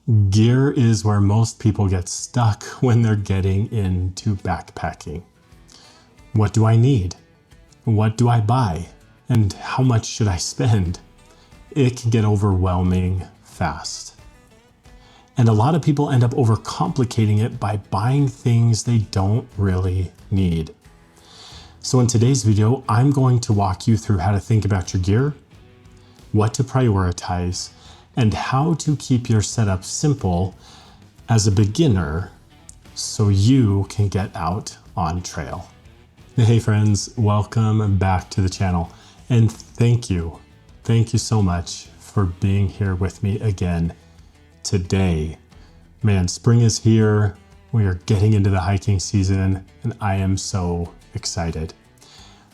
Gear is where most people get stuck when they're getting into backpacking. What do I need? What do I buy? And how much should I spend? It can get overwhelming fast. And a lot of people end up overcomplicating it by buying things they don't really need. So in today's video, I'm going to walk you through how to think about your gear, what to prioritize, and how to keep your setup simple as a beginner so you can get out on trail. Hey friends, welcome back to the channel. And thank you so much for being here with me again today. Man, spring is here. We are getting into the hiking season and I am so excited.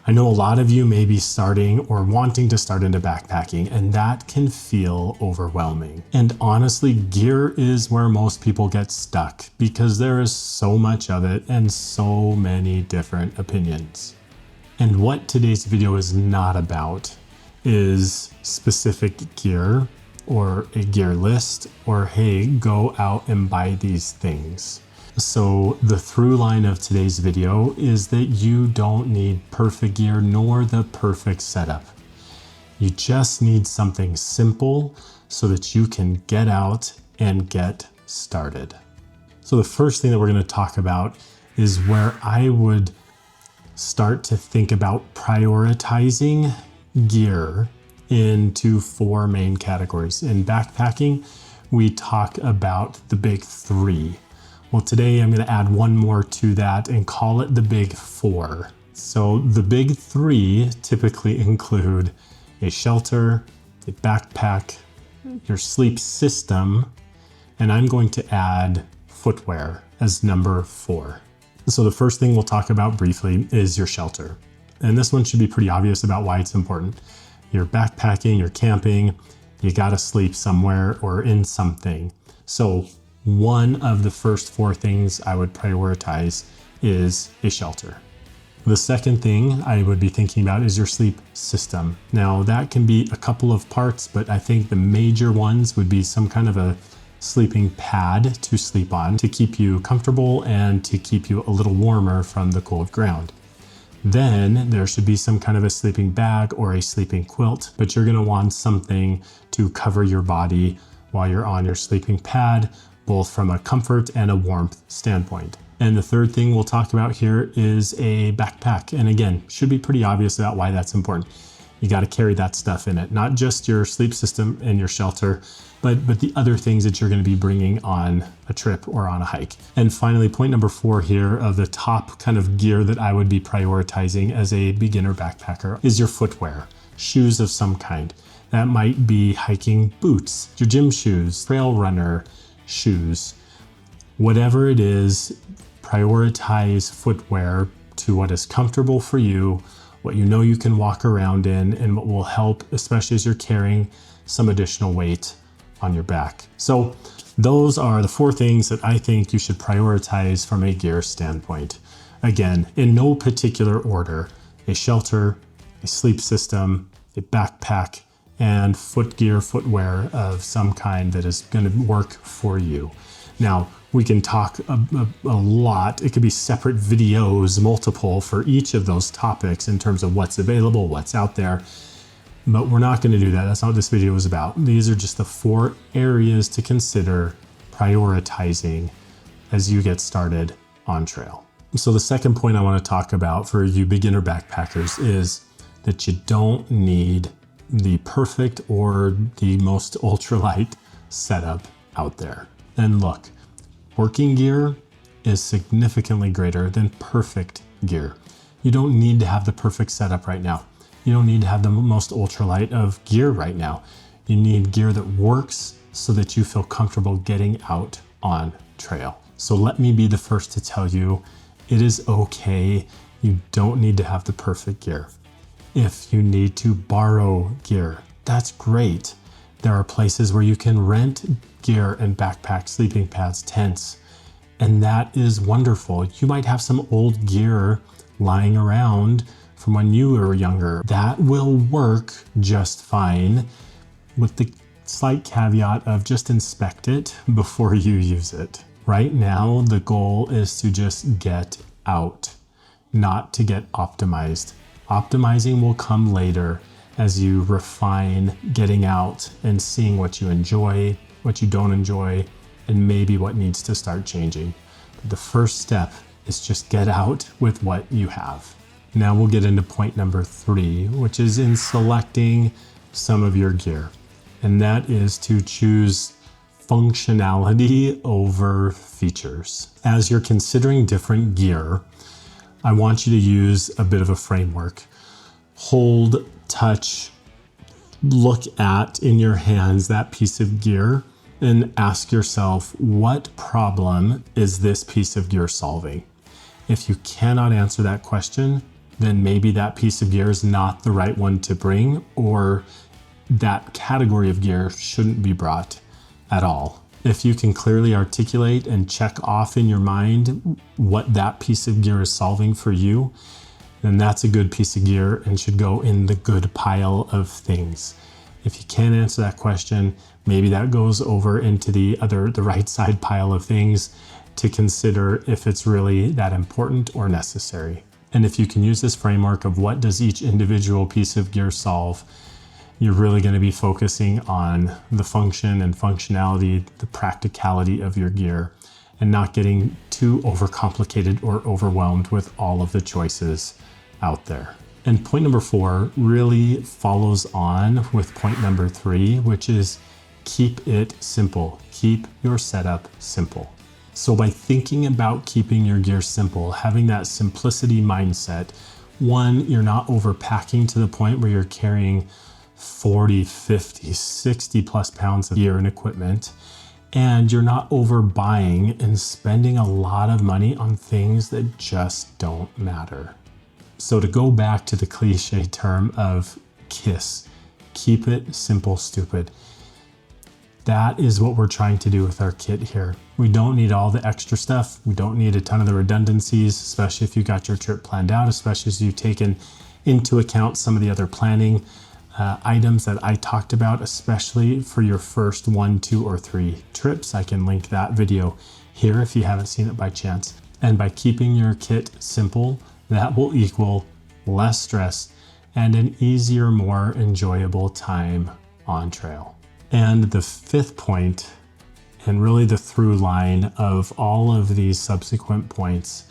I know a lot of you may be starting or wanting to start into backpacking, and that can feel overwhelming. And honestly, gear is where most people get stuck because there is so much of it and so many different opinions. And what today's video is not about is specific gear or a gear list or hey, go out and buy these things. So the through line of today's video is that you don't need perfect gear nor the perfect setup. You just need something simple so that you can get out and get started. So the first thing that we're going to talk about is where I would start to think about prioritizing gear into four main categories. In backpacking, we talk about the big three. Well, today I'm going to add one more to that and call it the big four. So the big three typically include a shelter, a backpack, your sleep system, and I'm going to add footwear as number four. So the first thing we'll talk about briefly is your shelter. And this one should be pretty obvious about why it's important. You're backpacking, you're camping, you gotta sleep somewhere or in something. So one of the first four things I would prioritize is a shelter. The second thing I would be thinking about is your sleep system. Now that can be a couple of parts, but I think the major ones would be some kind of a sleeping pad to sleep on to keep you comfortable and to keep you a little warmer from the cold ground. Then there should be some kind of a sleeping bag or a sleeping quilt, but you're gonna want something to cover your body while you're on your sleeping pad, both from a comfort and a warmth standpoint. And the third thing we'll talk about here is a backpack. And again, should be pretty obvious about why that's important. You got to carry that stuff in it, not just your sleep system and your shelter, but the other things that you're going to be bringing on a trip or on a hike. And finally, point number four here of the top kind of gear that I would be prioritizing as a beginner backpacker is your footwear, shoes of some kind. That might be hiking boots, your gym shoes, trail runner shoes, whatever it is, prioritize footwear to what is comfortable for you, what you know you can walk around in, and what will help, especially as you're carrying some additional weight on your back. So those are the four things that I think you should prioritize from a gear standpoint. Again, in no particular order: a shelter, a sleep system, a backpack, and footwear of some kind that is going to work for you. Now, we can talk a lot. It could be separate videos, multiple, for each of those topics in terms of what's available, what's out there. But we're not going to do that. That's not what this video is about. These are just the four areas to consider prioritizing as you get started on trail. So the second point I want to talk about for you beginner backpackers is that you don't need the perfect or the most ultralight setup out there. And look, working gear is significantly greater than perfect gear. You don't need to have the perfect setup right now. You don't need to have the most ultralight of gear right now. You need gear that works so that you feel comfortable getting out on trail. So let me be the first to tell you, it is okay. You don't need to have the perfect gear. If you need to borrow gear, that's great. There are places where you can rent gear and backpacks, sleeping pads, tents, and that is wonderful. You might have some old gear lying around from when you were younger. That will work just fine. With the slight caveat of just inspect it before you use it. Right now, the goal is to just get out, not to get optimized. Optimizing will come later as you refine getting out and seeing what you enjoy, what you don't enjoy, and maybe what needs to start changing. But the first step is just get out with what you have. Now we'll get into point number 3, which is in selecting some of your gear. And that is to choose functionality over features. As you're considering different gear, I want you to use a bit of a framework. Hold, touch, look at in your hands that piece of gear and ask yourself, what problem is this piece of gear solving? If you cannot answer that question, then maybe that piece of gear is not the right one to bring, or that category of gear shouldn't be brought at all. If you can clearly articulate and check off in your mind what that piece of gear is solving for you, then that's a good piece of gear and should go in the good pile of things. If you can't answer that question, maybe that goes over into the right side pile of things to consider if it's really that important or necessary. And if you can use this framework of what does each individual piece of gear solve, you're really going to be focusing on the function and functionality, the practicality of your gear, and not getting too overcomplicated or overwhelmed with all of the choices out there. And point number 4 really follows on with point number 3, which is keep it simple. Keep your setup simple. So by thinking about keeping your gear simple, having that simplicity mindset, 1, you're not overpacking to the point where you're carrying 40, 50, 60 plus pounds of gear and equipment, and you're not overbuying and spending a lot of money on things that just don't matter. So to go back to the cliche term of KISS, keep it simple, stupid. That is what we're trying to do with our kit here. We don't need all the extra stuff. We don't need a ton of the redundancies, especially if you got your trip planned out, especially as you've taken into account some of the other planning items that I talked about, especially for your first 1, 2, or 3 trips. I can link that video here if you haven't seen it by chance. And by keeping your kit simple, that will equal less stress and an easier, more enjoyable time on trail. And the 5th point, and really the through line of all of these subsequent points,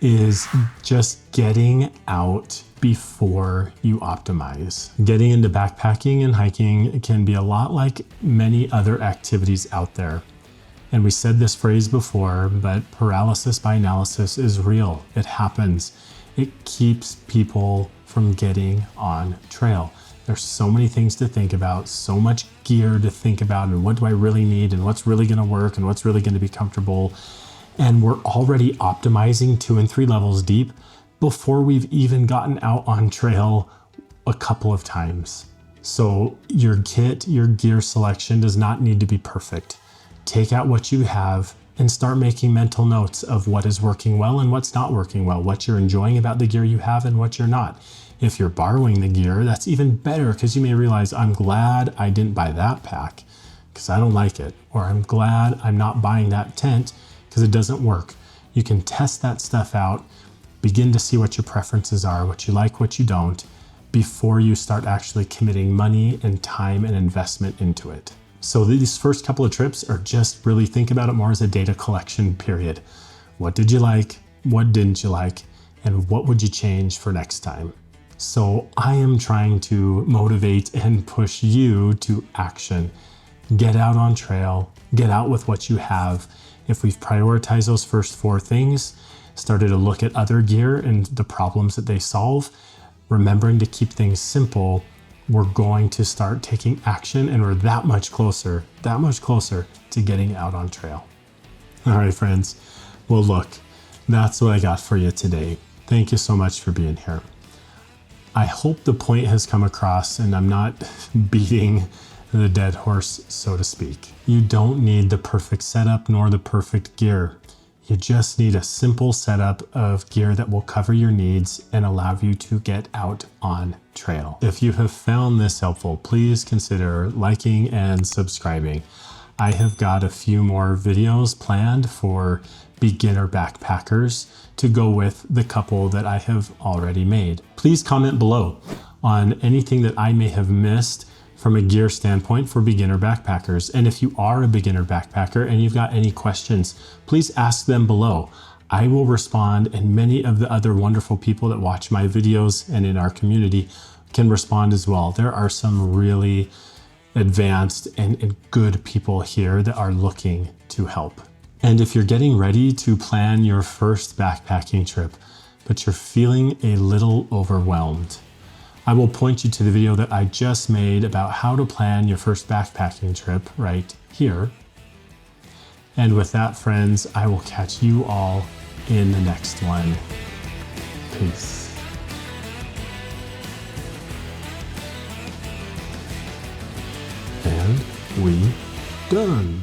is just getting out before you optimize. Getting into backpacking and hiking can be a lot like many other activities out there. And we said this phrase before, but paralysis by analysis is real. It happens. It keeps people from getting on trail. There's so many things to think about, so much gear to think about, and what do I really need, and what's really gonna work, and what's really gonna be comfortable. And we're already optimizing 2 and 3 levels deep before we've even gotten out on trail a couple of times. So your kit, your gear selection does not need to be perfect. Take out what you have and start making mental notes of what is working well and what's not working well, what you're enjoying about the gear you have and what you're not. If you're borrowing the gear, that's even better, because you may realize, I'm glad I didn't buy that pack because I don't like it, or I'm glad I'm not buying that tent because it doesn't work. You can test that stuff out, begin to see what your preferences are, what you like, what you don't, before you start actually committing money and time and investment into it. So these first couple of trips are just really think about it more as a data collection period. What did you like? What didn't you like? And what would you change for next time? So I am trying to motivate and push you to action. Get out on trail, get out with what you have. If we've prioritized those first 4 things, started to look at other gear and the problems that they solve, remembering to keep things simple, we're going to start taking action, and we're that much closer to getting out on trail. All right, friends. Well, look, that's what I got for you today. Thank you so much for being here. I hope the point has come across and I'm not beating the dead horse, so to speak. You don't need the perfect setup nor the perfect gear. You just need a simple setup of gear that will cover your needs and allow you to get out on trail. If you have found this helpful, please consider liking and subscribing. I have got a few more videos planned for beginner backpackers to go with the couple that I have already made. Please comment below on anything that I may have missed from a gear standpoint for beginner backpackers. And if you are a beginner backpacker and you've got any questions, please ask them below. I will respond, and many of the other wonderful people that watch my videos and in our community can respond as well. There are some really advanced and good people here that are looking to help. And if you're getting ready to plan your first backpacking trip, but you're feeling a little overwhelmed, I will point you to the video that I just made about how to plan your first backpacking trip right here. And with that, friends, I will catch you all in the next one. Peace. And we done.